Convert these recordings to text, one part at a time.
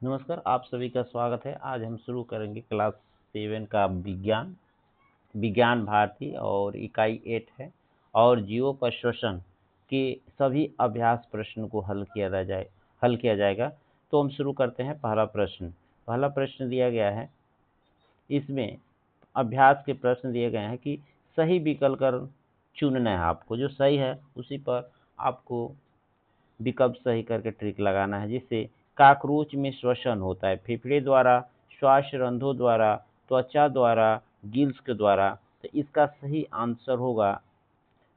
नमस्कार, आप सभी का स्वागत है। आज हम शुरू करेंगे क्लास 7 का विज्ञान विज्ञान भारती और इकाई 8 है और जीवों का श्वसन के सभी अभ्यास प्रश्न को हल किया जाएगा। तो हम शुरू करते हैं। पहला प्रश्न दिया गया है। इसमें अभ्यास के प्रश्न दिए गए हैं कि सही विकल्प कर चुनना है। आपको जो सही है उसी पर आपको विकल्प सही करके ट्रिक लगाना है। जिससे कॉकरोच में श्वसन होता है फेफड़े द्वारा, श्वास रंध्रों द्वारा, त्वचा द्वारा, गिल्स के द्वारा। तो इसका सही आंसर होगा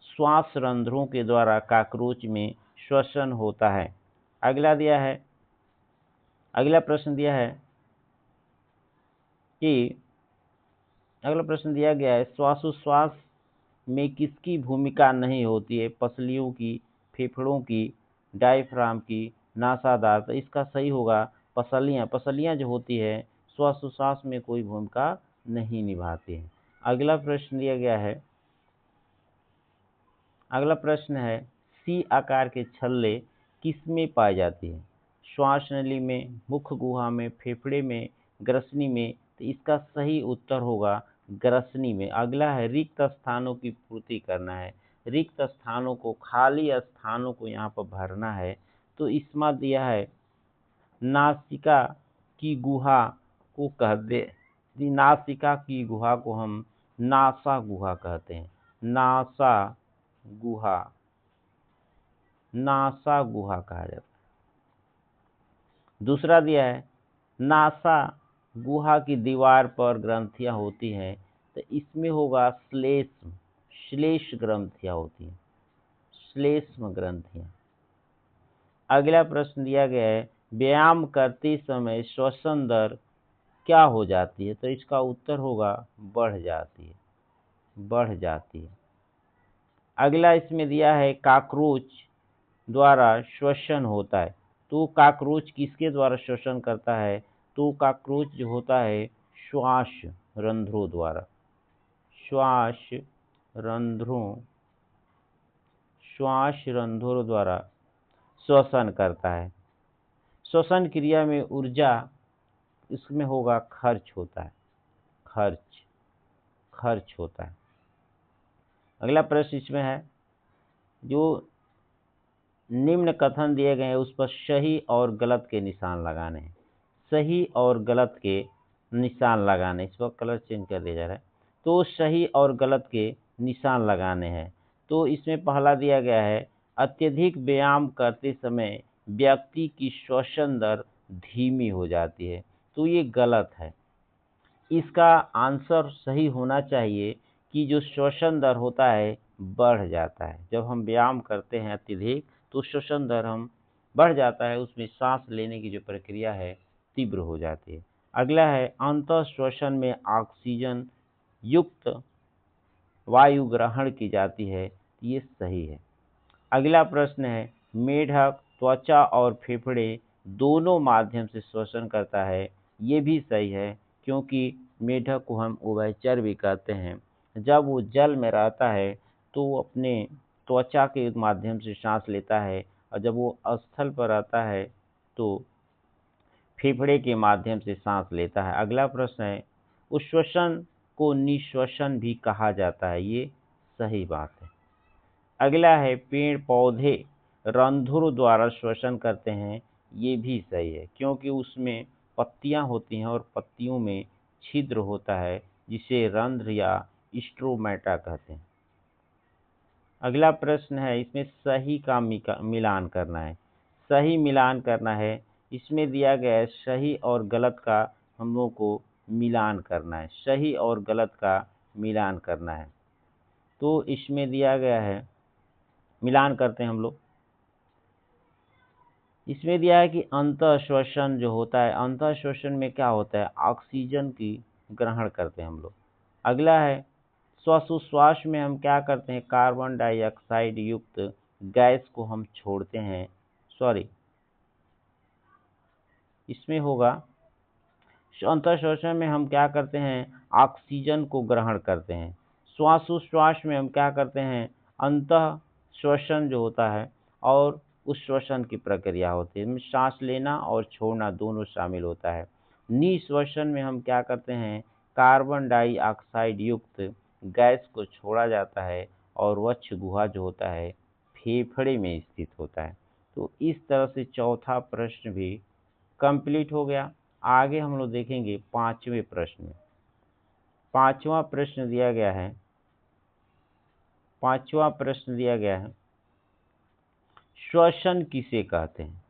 श्वास रंध्रों के द्वारा कॉकरोच में श्वसन होता है। अगला प्रश्न दिया है कि अगला प्रश्न दिया गया है श्वासोश्वास में किसकी भूमिका नहीं होती है? पसलियों की, फेफड़ों की, डायफ्राम की, नासादार। तो इसका सही होगा पसलियाँ। पसलियाँ जो होती है श्वासोश्वास में कोई भूमिका नहीं निभाती है। अगला प्रश्न है सी आकार के छल्ले किसमें पाई जाती है? श्वास नली में, मुख गुहा में, फेफड़े में, ग्रसनी में। तो इसका सही उत्तर होगा ग्रसनी में। अगला है रिक्त स्थानों की पूर्ति करना है। रिक्त स्थानों को, खाली स्थानों को यहाँ पर भरना है। तो इसमें दिया है नासिका की गुहा को कहते, नासिका की गुहा को हम नासा गुहा कहते हैं। नासा गुहा, नासा गुहा कहा जाता है। दूसरा दिया है नासा गुहा की दीवार पर ग्रंथियां होती हैं। तो इसमें होगा श्लेष्म ग्रंथियां होती हैं, श्लेष्म ग्रंथियां। अगला प्रश्न दिया गया है व्यायाम करते समय श्वसन दर क्या हो जाती है? तो इसका उत्तर होगा बढ़ जाती है। अगला इसमें दिया है कॉकरोच द्वारा श्वसन होता है। तो कॉकरोच किसके द्वारा श्वसन करता है? तो कॉकरोच जो होता है श्वास रंध्रों द्वारा, श्वास रंध्रों द्वारा श्वसन करता है। श्वसन क्रिया में ऊर्जा इसमें होगा खर्च होता है। अगला प्रश्न इसमें है जो निम्न कथन दिए गए हैं उस पर सही और गलत के निशान लगाने हैं। सही और गलत के निशान लगाने, इस पर कलर चेंज कर दिया जा रहा है। तो सही और गलत के निशान लगाने हैं। तो इसमें पहला दिया गया है अत्यधिक व्यायाम करते समय व्यक्ति की श्वसन दर धीमी हो जाती है। तो ये गलत है। इसका आंसर सही होना चाहिए कि जो श्वसन दर होता है बढ़ जाता है। जब हम व्यायाम करते हैं अत्यधिक तो श्वसन दर हम बढ़ जाता है, उसमें सांस लेने की जो प्रक्रिया है तीव्र हो जाती है। अगला है अंतः श्वसन में ऑक्सीजन युक्त वायु ग्रहण की जाती है, ये सही है। अगला प्रश्न है मेढक त्वचा और फेफड़े दोनों माध्यम से श्वसन करता है, ये भी सही है। क्योंकि मेढक को हम उभयचर भी कहते हैं। जब वो जल में रहता है तो वो अपने त्वचा के माध्यम से सांस लेता है, और जब वो स्थल पर रहता है तो फेफड़े के माध्यम से सांस लेता है। अगला प्रश्न है उच्छ्वसन को निःश्वसन भी कहा जाता है, ये सही बात है। अगला है पेड़ पौधे रंध्रों द्वारा श्वसन करते हैं, ये भी सही है। क्योंकि उसमें पत्तियां होती हैं और पत्तियों में छिद्र होता है जिसे रंध्र या स्ट्रोमेटा कहते हैं। अगला प्रश्न है इसमें सही का मिलान करना है। सही मिलान करना है। इसमें दिया गया है सही और गलत का हम लोगों को मिलान करना है। सही और गलत का मिलान करना है। तो इसमें दिया गया है, मिलान करते हैं हम लोग। इसमें दिया है कि अंतः श्वसन जो होता है, अंतः श्वसन में क्या होता है? ऑक्सीजन की ग्रहण करते हैं हम लोग। अगला है श्वासोश्वास में हम क्या करते हैं? कार्बन डाइऑक्साइड युक्त गैस को हम छोड़ते हैं। इसमें होगा अंतः श्वसन में हम क्या करते हैं? ऑक्सीजन को ग्रहण करते हैं। श्वासोश्वास में हम क्या करते हैं? अंतः श्वसन जो होता है और उस श्वसन की प्रक्रिया होती है। इसमें सांस लेना और छोड़ना दोनों शामिल होता है। निःश्वसन में हम क्या करते हैं, कार्बन डाइऑक्साइड युक्त गैस को छोड़ा जाता है और वक्ष गुहा जो होता है फेफड़े में स्थित होता है। तो इस तरह से चौथा प्रश्न भी कंप्लीट हो गया। आगे हम लोग देखेंगे पांचवें प्रश्न में। पांचवा प्रश्न दिया गया है, श्वसन किसे कहते हैं?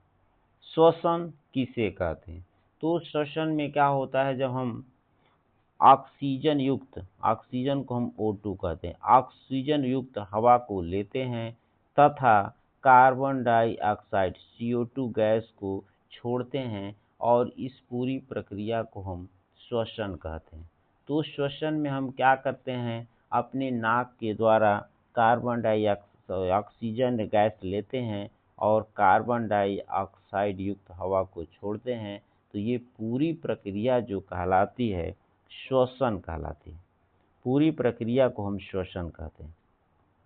श्वसन किसे कहते हैं? तो श्वसन में क्या होता है, जब हम ऑक्सीजन को हम O2 कहते हैं, ऑक्सीजन युक्त हवा को लेते हैं तथा कार्बन डाइऑक्साइड CO2 गैस को छोड़ते हैं और इस पूरी प्रक्रिया को हम श्वसन कहते हैं। तो श्वसन में हम क्या करते हैं, अपने नाक के द्वारा कार्बन डाइऑक्साइड ऑक्सीजन गैस लेते हैं और कार्बन डाइऑक्साइड युक्त हवा को छोड़ते हैं। तो ये पूरी प्रक्रिया जो कहलाती है श्वसन कहलाती है। पूरी प्रक्रिया को हम श्वसन कहते हैं।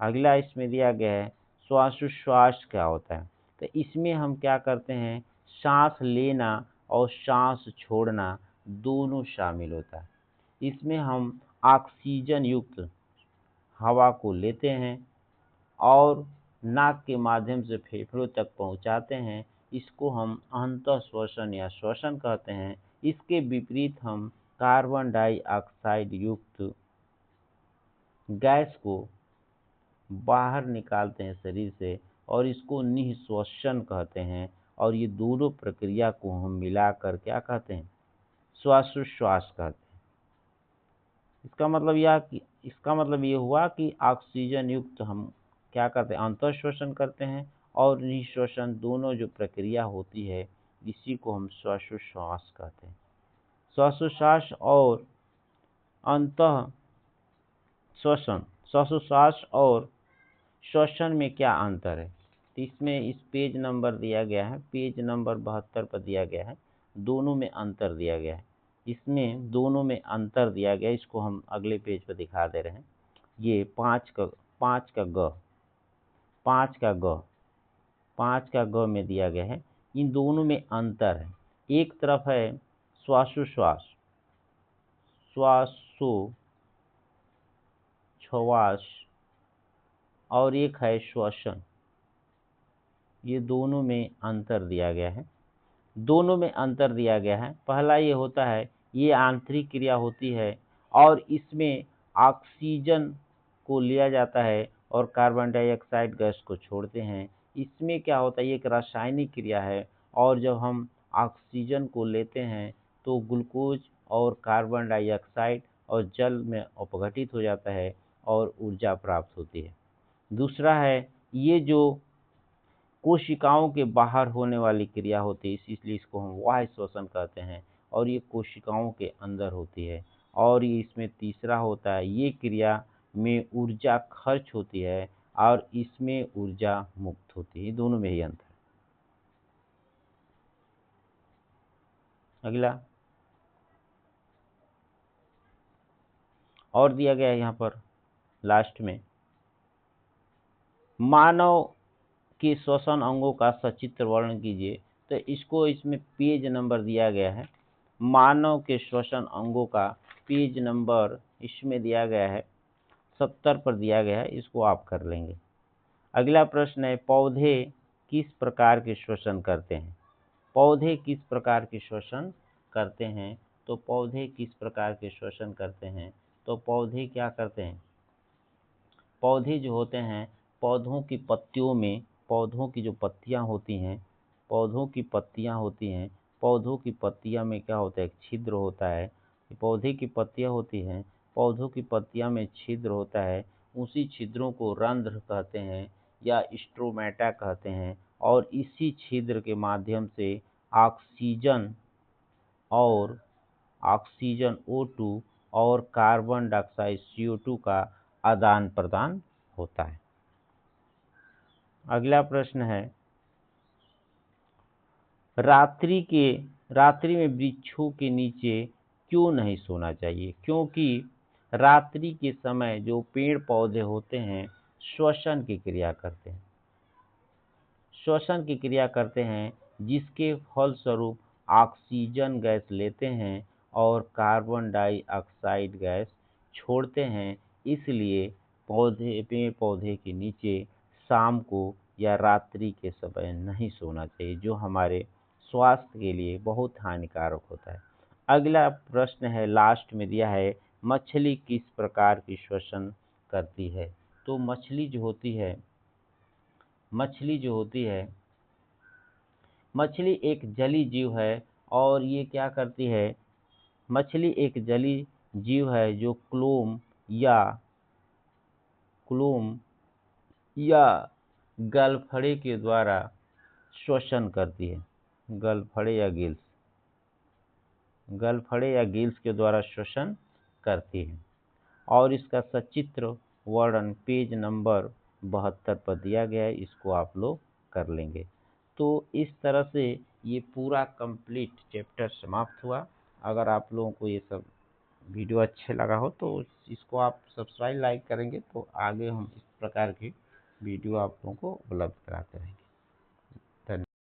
अगला इसमें दिया गया है श्वासोच्छ्वास क्या होता है। तो इसमें हम क्या करते हैं, सांस लेना और सांस छोड़ना दोनों शामिल होता है। इसमें हम ऑक्सीजन युक्त हवा को लेते हैं और नाक के माध्यम से फेफड़ों तक पहुंचाते हैं। इसको हम अंतःश्वसन या श्वसन कहते हैं। इसके विपरीत हम कार्बन डाइऑक्साइड युक्त गैस को बाहर निकालते हैं शरीर से और इसको निःश्वसन कहते हैं। और ये दोनों प्रक्रिया को हम मिलाकर क्या कहते हैं, श्वासोच्छ्वास कहते हैं। इसका मतलब ये हुआ कि ऑक्सीजन युक्त हम क्या करते हैं, अंतःश्वसन करते हैं और निःश्वसन दोनों जो प्रक्रिया होती है इसी को हम श्वासोच्छ्वास कहते हैं। श्वासोच्छ्वास और श्वासोच्छ्वास और श्वसन में क्या अंतर है? तो इसमें इस पेज नंबर दिया गया है, पेज नंबर 72 पर दिया गया है। दोनों में अंतर दिया गया है। इसमें दोनों में अंतर दिया गया है, इसको हम अगले पेज पर दिखा दे रहे हैं। ये पाँच का ग में दिया गया है। इन दोनों में अंतर है। एक तरफ है श्वासोच्छ्वास और एक है श्वसन। ये दोनों में अंतर दिया गया है। पहला ये होता है, ये आंतरिक क्रिया होती है और इसमें ऑक्सीजन को लिया जाता है और कार्बन डाइऑक्साइड गैस को छोड़ते हैं। इसमें क्या होता है, ये एक रासायनिक क्रिया है और जब हम ऑक्सीजन को लेते हैं तो ग्लूकोज और कार्बन डाइऑक्साइड और जल में अपघटित हो जाता है और ऊर्जा प्राप्त होती है। दूसरा है, ये जो कोशिकाओं के बाहर होने वाली क्रिया होती है, इसलिए इसको हम बाह्य श्वसन कहते हैं और ये कोशिकाओं के अंदर होती है। और ये इसमें तीसरा होता है, ये क्रिया में ऊर्जा खर्च होती है और इसमें ऊर्जा मुक्त होती है। दोनों में ही अंतर है। अगला और दिया गया है यहाँ पर लास्ट में, मानव के श्वसन अंगों का सचित्र वर्णन कीजिए। तो इसमें पेज नंबर दिया गया है। मानव के श्वसन अंगों का पेज नंबर इसमें दिया गया है 70 पर दिया गया है, इसको आप कर लेंगे। अगला प्रश्न है, पौधे किस प्रकार के श्वसन करते हैं? पौधे किस प्रकार के श्वसन करते हैं? तो पौधे किस प्रकार के श्वसन करते हैं? तो पौधे क्या करते हैं, पौधे जो होते हैं, पौधों की पत्तियों में, पौधों की जो पत्तियां होती हैं, पौधों की पत्तियां में क्या होता है, एक छिद्र होता है। पौधे की पत्तियां होती हैं, पौधों की पत्तियां में छिद्र होता है। उसी छिद्रों को रंध्र कहते हैं या स्ट्रोमेटा कहते हैं। और इसी छिद्र के माध्यम से ऑक्सीजन O2 और कार्बन डाइऑक्साइड CO2 का आदान प्रदान होता है। अगला प्रश्न है, रात्रि में वृक्षों के नीचे क्यों नहीं सोना चाहिए? क्योंकि रात्रि के समय जो पेड़ पौधे होते हैं श्वसन की क्रिया करते हैं। श्वसन की क्रिया करते हैं, जिसके फलस्वरूप ऑक्सीजन गैस लेते हैं और कार्बन डाइऑक्साइड गैस छोड़ते हैं। इसलिए पेड़ पौधे के नीचे शाम को या रात्रि के समय नहीं सोना चाहिए, जो हमारे स्वास्थ्य के लिए बहुत हानिकारक होता है। अगला प्रश्न है, लास्ट में दिया है, मछली किस प्रकार की श्वसन करती है? तो मछली जो होती है, मछली एक जलीय जीव है और ये क्या करती है? मछली एक जलीय जीव है जो क्लोम या गलफड़े के द्वारा श्वसन करती है। गलफड़े या गिल्स के द्वारा श्वसन करती है। और इसका सचित्र वर्णन पेज नंबर 72 पर दिया गया है, इसको आप लोग कर लेंगे। तो इस तरह से ये पूरा कंप्लीट चैप्टर समाप्त हुआ। अगर आप लोगों को ये सब वीडियो अच्छे लगा हो तो इसको आप सब्सक्राइब लाइक करेंगे तो आगे हम इस प्रकार की वीडियो आप लोगों को उपलब्ध कराते रहेंगे।